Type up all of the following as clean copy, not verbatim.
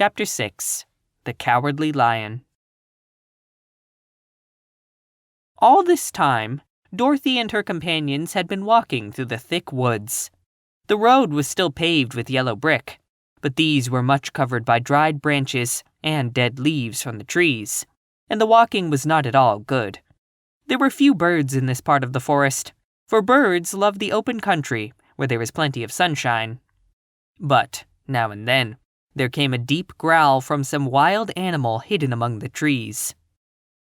Chapter 6. The Cowardly Lion. All this time, Dorothy and her companions had been walking through the thick woods. The road was still paved with yellow brick, but these were much covered by dried branches and dead leaves from the trees, and the walking was not at all good. There were few birds in this part of the forest, for birds love the open country where there is plenty of sunshine. But, now and then, there came a deep growl from some wild animal hidden among the trees.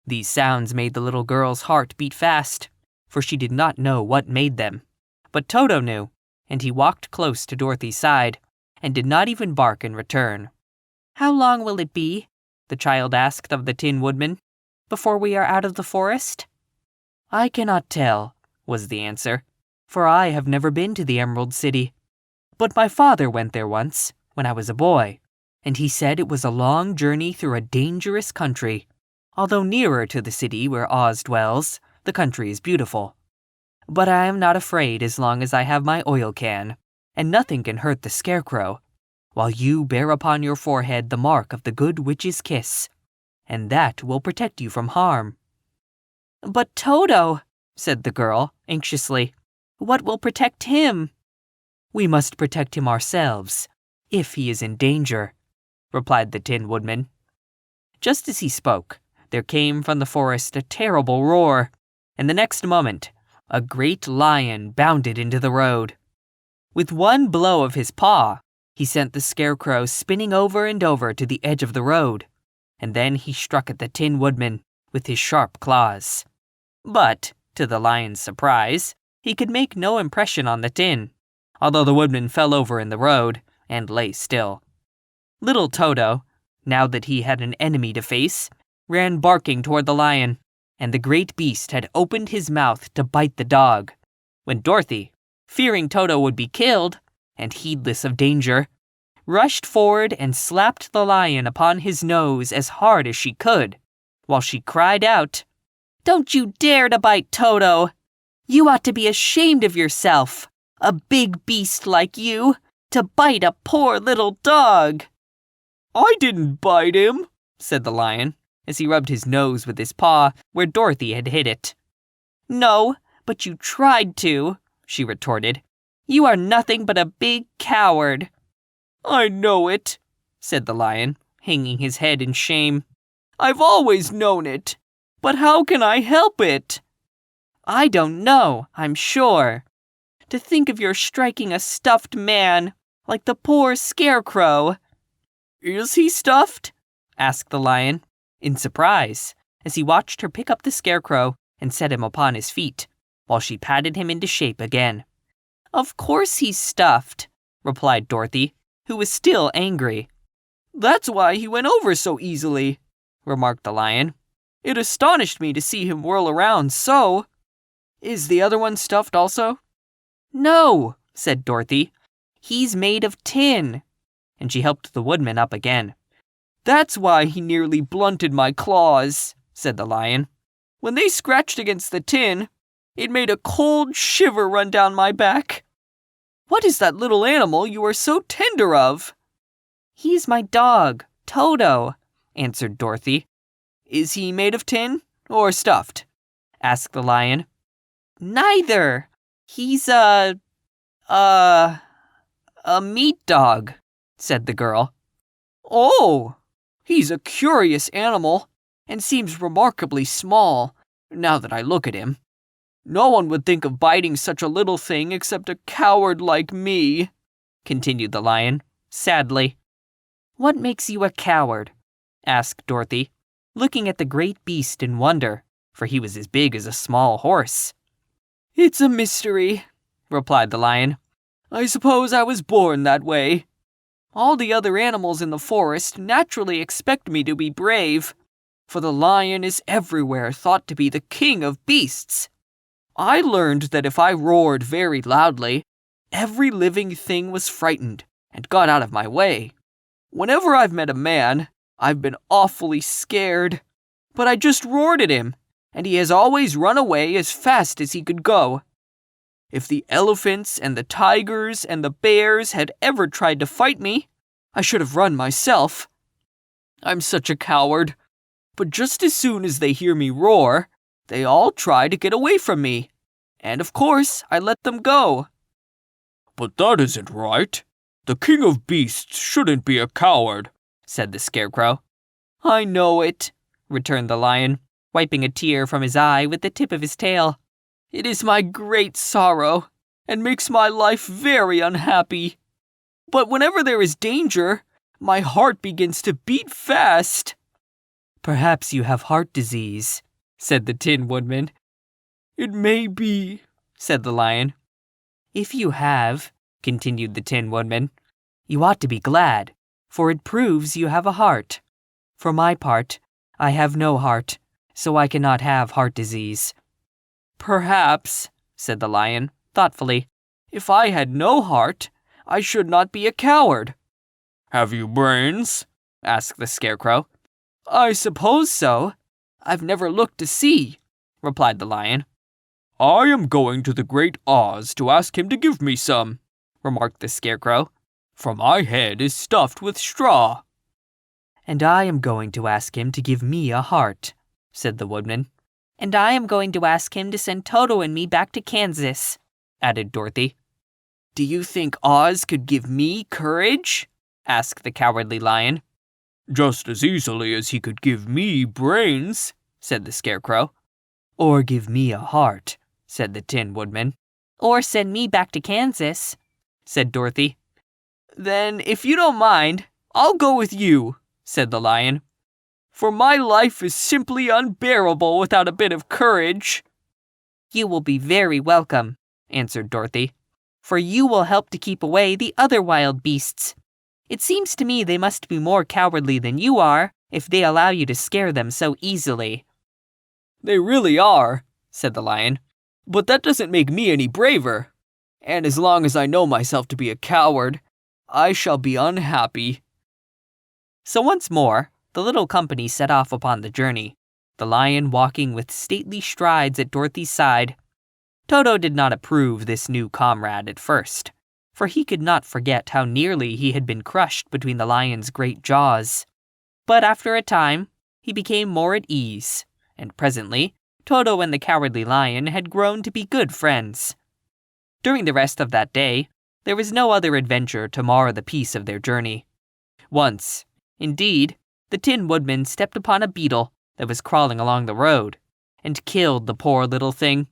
These sounds made the little girl's heart beat fast, for she did not know what made them. But Toto knew, and he walked close to Dorothy's side, and did not even bark in return. "How long will it be," the child asked of the Tin Woodman, "before we are out of the forest?" "I cannot tell," was the answer, "for I have never been to the Emerald City. But my father went there once, when I was a boy, and he said it was a long journey through a dangerous country. Although nearer to the city where Oz dwells, the country is beautiful. But I am not afraid as long as I have my oil can, and nothing can hurt the Scarecrow, while you bear upon your forehead the mark of the Good Witch's kiss, and that will protect you from harm." "But Toto," said the girl, anxiously, "what will protect him?" "We must protect him ourselves, if he is in danger," replied the Tin Woodman. Just as he spoke, there came from the forest a terrible roar, and the next moment, a great lion bounded into the road. With one blow of his paw, he sent the Scarecrow spinning over and over to the edge of the road, and then he struck at the Tin Woodman with his sharp claws. But, to the lion's surprise, he could make no impression on the tin, although the woodman fell over in the road and lay still. Little Toto, now that he had an enemy to face, ran barking toward the lion, and the great beast had opened his mouth to bite the dog, when Dorothy, fearing Toto would be killed, and heedless of danger, rushed forward and slapped the lion upon his nose as hard as she could, while she cried out, "Don't you dare to bite Toto! You ought to be ashamed of yourself, a big beast like you, to bite a poor little dog!" "I didn't bite him," said the lion, as he rubbed his nose with his paw where Dorothy had hit it. "No, but you tried to," she retorted. "You are nothing but a big coward." "I know it," said the lion, hanging his head in shame. "I've always known it, but how can I help it?" "I don't know, I'm sure. To think of your striking a stuffed man, like the poor Scarecrow." "Is he stuffed?" asked the lion, in surprise, as he watched her pick up the Scarecrow and set him upon his feet, while she patted him into shape again. "Of course he's stuffed," replied Dorothy, who was still angry. "That's why he went over so easily," remarked the lion. "It astonished me to see him whirl around so. Is the other one stuffed also?" "No," said Dorothy. "He's made of tin," and she helped the woodman up again. "That's why he nearly blunted my claws," said the lion. "When they scratched against the tin, it made a cold shiver run down my back. What is that little animal you are so tender of?" "He's my dog, Toto," answered Dorothy. "Is he made of tin or stuffed?" asked the lion. "Neither. He's a meat dog," said the girl. "Oh, he's a curious animal, and seems remarkably small, now that I look at him. No one would think of biting such a little thing except a coward like me," continued the lion, sadly. "What makes you a coward?" asked Dorothy, looking at the great beast in wonder, for he was as big as a small horse. "It's a mystery," replied the lion. "I suppose I was born that way. All the other animals in the forest naturally expect me to be brave, for the lion is everywhere thought to be the king of beasts. I learned that if I roared very loudly, every living thing was frightened and got out of my way. Whenever I've met a man, I've been awfully scared, but I just roared at him, and he has always run away as fast as he could go. If the elephants and the tigers and the bears had ever tried to fight me, I should have run myself, I'm such a coward. But just as soon as they hear me roar, they all try to get away from me. And of course, I let them go." "But that isn't right. The king of beasts shouldn't be a coward," said the Scarecrow. "I know it," returned the Lion, wiping a tear from his eye with the tip of his tail. "It is my great sorrow, and makes my life very unhappy. But whenever there is danger, my heart begins to beat fast." "Perhaps you have heart disease," said the Tin Woodman. "It may be," said the Lion. "If you have," continued the Tin Woodman, "you ought to be glad, for it proves you have a heart. For my part, I have no heart, so I cannot have heart disease." "Perhaps," said the Lion, thoughtfully, "if I had no heart, I should not be a coward." "Have you brains?" asked the Scarecrow. "I suppose so. I've never looked to see," replied the Lion. "I am going to the Great Oz to ask him to give me some," remarked the Scarecrow, "for my head is stuffed with straw." "And I am going to ask him to give me a heart," said the Woodman. "And I am going to ask him to send Toto and me back to Kansas," added Dorothy. "Do you think Oz could give me courage?" asked the Cowardly Lion. "Just as easily as he could give me brains," said the Scarecrow. "Or give me a heart," said the Tin Woodman. "Or send me back to Kansas," said Dorothy. "Then, if you don't mind, I'll go with you," said the Lion. "For my life is simply unbearable without a bit of courage." "You will be very welcome," answered Dorothy, "for you will help to keep away the other wild beasts. It seems to me they must be more cowardly than you are, if they allow you to scare them so easily." "They really are," said the Lion, "but that doesn't make me any braver. And as long as I know myself to be a coward, I shall be unhappy." So once more, the little company set off upon the journey, the Lion walking with stately strides at Dorothy's side. Toto did not approve this new comrade at first, for he could not forget how nearly he had been crushed between the Lion's great jaws. But after a time, he became more at ease, and presently, Toto and the Cowardly Lion had grown to be good friends. During the rest of that day, there was no other adventure to mar the peace of their journey. Once, indeed, the Tin Woodman stepped upon a beetle that was crawling along the road, and killed the poor little thing.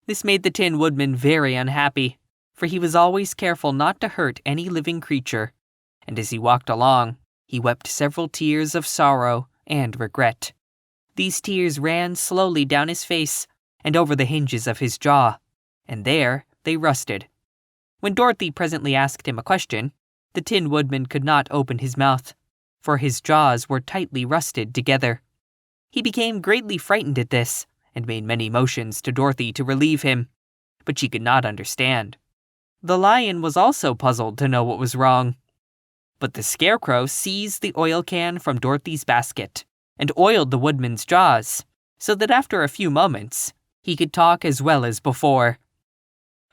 This made the Tin Woodman very unhappy, for he was always careful not to hurt any living creature, and as he walked along, he wept several tears of sorrow and regret. These tears ran slowly down his face and over the hinges of his jaw, and there they rusted. When Dorothy presently asked him a question, the Tin Woodman could not open his mouth, for his jaws were tightly rusted together. He became greatly frightened at this, and made many motions to Dorothy to relieve him, but she could not understand. The Lion was also puzzled to know what was wrong. But the Scarecrow seized the oil can from Dorothy's basket and oiled the Woodman's jaws, so that after a few moments, he could talk as well as before.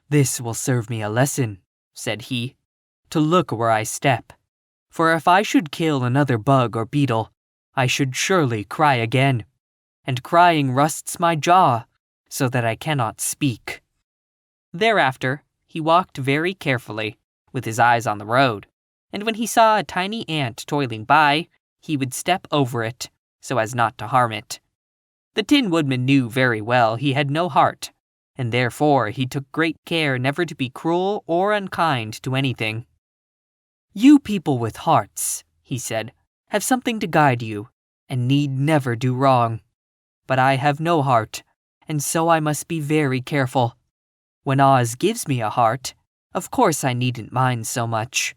"This will serve me a lesson," said he, "to look where I step. For if I should kill another bug or beetle, I should surely cry again, and crying rusts my jaw, so that I cannot speak." Thereafter, he walked very carefully, with his eyes on the road, and when he saw a tiny ant toiling by, he would step over it, so as not to harm it. The Tin Woodman knew very well he had no heart, and therefore he took great care never to be cruel or unkind to anything. "You people with hearts," he said, "have something to guide you, and need never do wrong. But I have no heart, and so I must be very careful. When Oz gives me a heart, of course I needn't mind so much.